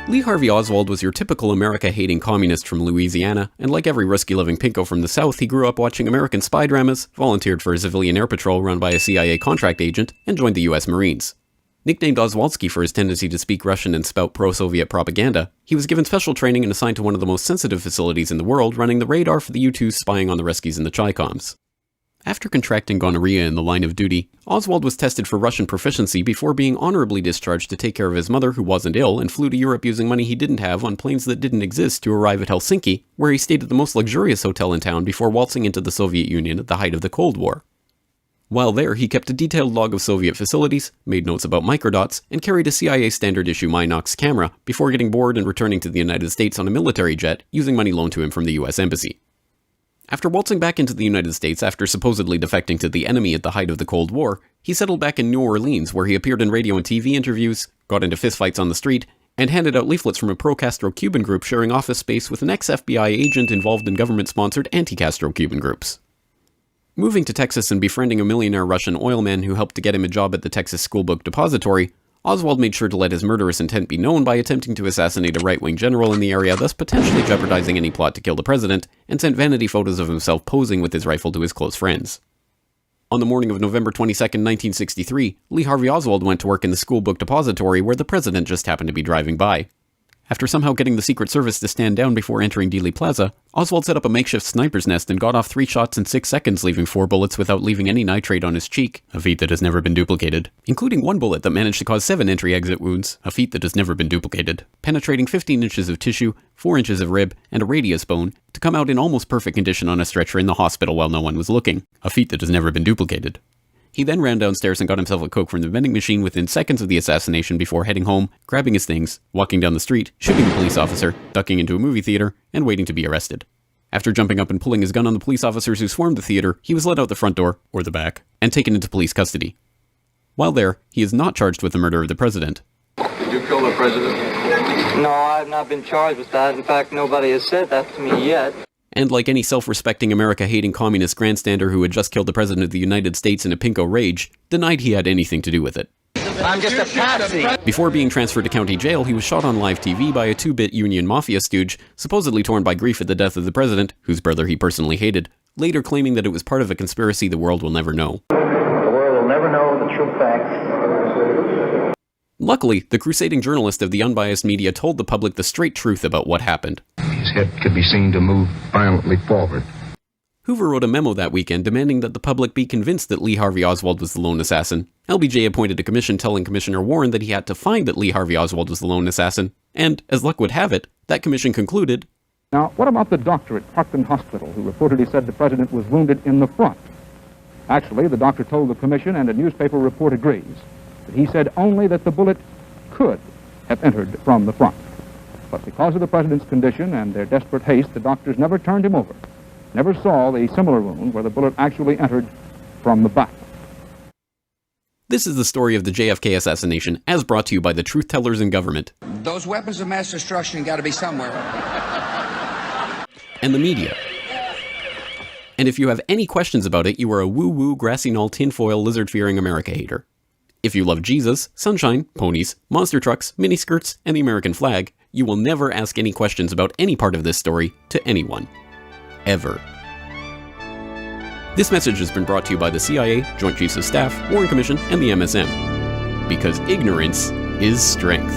Lee Harvey Oswald was your typical America-hating communist from Louisiana, and like every risky-living pinko from the South, he grew up watching American spy dramas, volunteered for a civilian air patrol run by a CIA contract agent, and joined the US Marines. Nicknamed Oswaldsky for his tendency to speak Russian and spout pro-Soviet propaganda, he was given special training and assigned to one of the most sensitive facilities in the world, running the radar for the U-2s spying on the Ruskies and the Chi-Coms. After contracting gonorrhea in the line of duty, Oswald was tested for Russian proficiency before being honorably discharged to take care of his mother who wasn't ill and flew to Europe using money he didn't have on planes that didn't exist to arrive at Helsinki, where he stayed at the most luxurious hotel in town before waltzing into the Soviet Union at the height of the Cold War. While there, he kept a detailed log of Soviet facilities, made notes about microdots, and carried a CIA standard-issue Minox camera before getting bored and returning to the United States on a military jet using money loaned to him from the US Embassy. After waltzing back into the United States after supposedly defecting to the enemy at the height of the Cold War, he settled back in New Orleans where he appeared in radio and TV interviews, got into fistfights on the street, and handed out leaflets from a pro-Castro Cuban group sharing office space with an ex-FBI agent involved in government-sponsored anti-Castro Cuban groups. Moving to Texas and befriending a millionaire Russian oilman who helped to get him a job at the Texas Schoolbook Depository, Oswald made sure to let his murderous intent be known by attempting to assassinate a right-wing general in the area, thus potentially jeopardizing any plot to kill the president, and sent vanity photos of himself posing with his rifle to his close friends. On the morning of November 22, 1963, Lee Harvey Oswald went to work in the Schoolbook Depository where the president just happened to be driving by. After somehow getting the Secret Service to stand down before entering Dealey Plaza, Oswald set up a makeshift sniper's nest and got off 3 shots in 6 seconds, leaving 4 bullets without leaving any nitrate on his cheek, a feat that has never been duplicated, including 1 bullet that managed to cause 7 entry-exit wounds, a feat that has never been duplicated, penetrating 15 inches of tissue, 4 inches of rib, and a radius bone, to come out in almost perfect condition on a stretcher in the hospital while no one was looking, a feat that has never been duplicated. He then ran downstairs and got himself a Coke from the vending machine within seconds of the assassination before heading home, grabbing his things, walking down the street, shooting a police officer, ducking into a movie theater, and waiting to be arrested. After jumping up and pulling his gun on the police officers who swarmed the theater, he was let out the front door, or the back, and taken into police custody. While there, he is not charged with the murder of the president. Did you kill the president? No, I've not been charged with that. In fact, nobody has said that to me yet. And like any self-respecting America-hating communist grandstander who had just killed the President of the United States in a pinko rage, denied he had anything to do with it. I'm just a patsy. Before being transferred to county jail, he was shot on live TV by a 2-bit Union Mafia stooge, supposedly torn by grief at the death of the president, whose brother he personally hated, later claiming that it was part of a conspiracy the world will never know. The world will never know the true facts. Luckily, the crusading journalist of the unbiased media told the public the straight truth about what happened. His head could be seen to move violently forward. Hoover wrote a memo that weekend demanding that the public be convinced that Lee Harvey Oswald was the lone assassin. LBJ appointed a commission telling Commissioner Warren that he had to find that Lee Harvey Oswald was the lone assassin, and, as luck would have it, that commission concluded, "Now, what about the doctor at Parkland Hospital who reportedly said the president was wounded in the front? Actually, the doctor told the commission, and a newspaper report agrees, that he said only that the bullet could have entered from the front. But because of the president's condition and their desperate haste, the doctors never turned him over, never saw the similar wound where the bullet actually entered from the back." This is the story of the JFK assassination, as brought to you by the truth tellers in government. Those weapons of mass destruction got to be somewhere. And the media. And if you have any questions about it, you are a woo-woo, grassy-knoll, tinfoil, lizard-fearing America hater. If you love Jesus, sunshine, ponies, monster trucks, miniskirts, and the American flag, you will never ask any questions about any part of this story to anyone. Ever. This message has been brought to you by the CIA, Joint Chiefs of Staff, Warren Commission, and the MSM. Because ignorance is strength.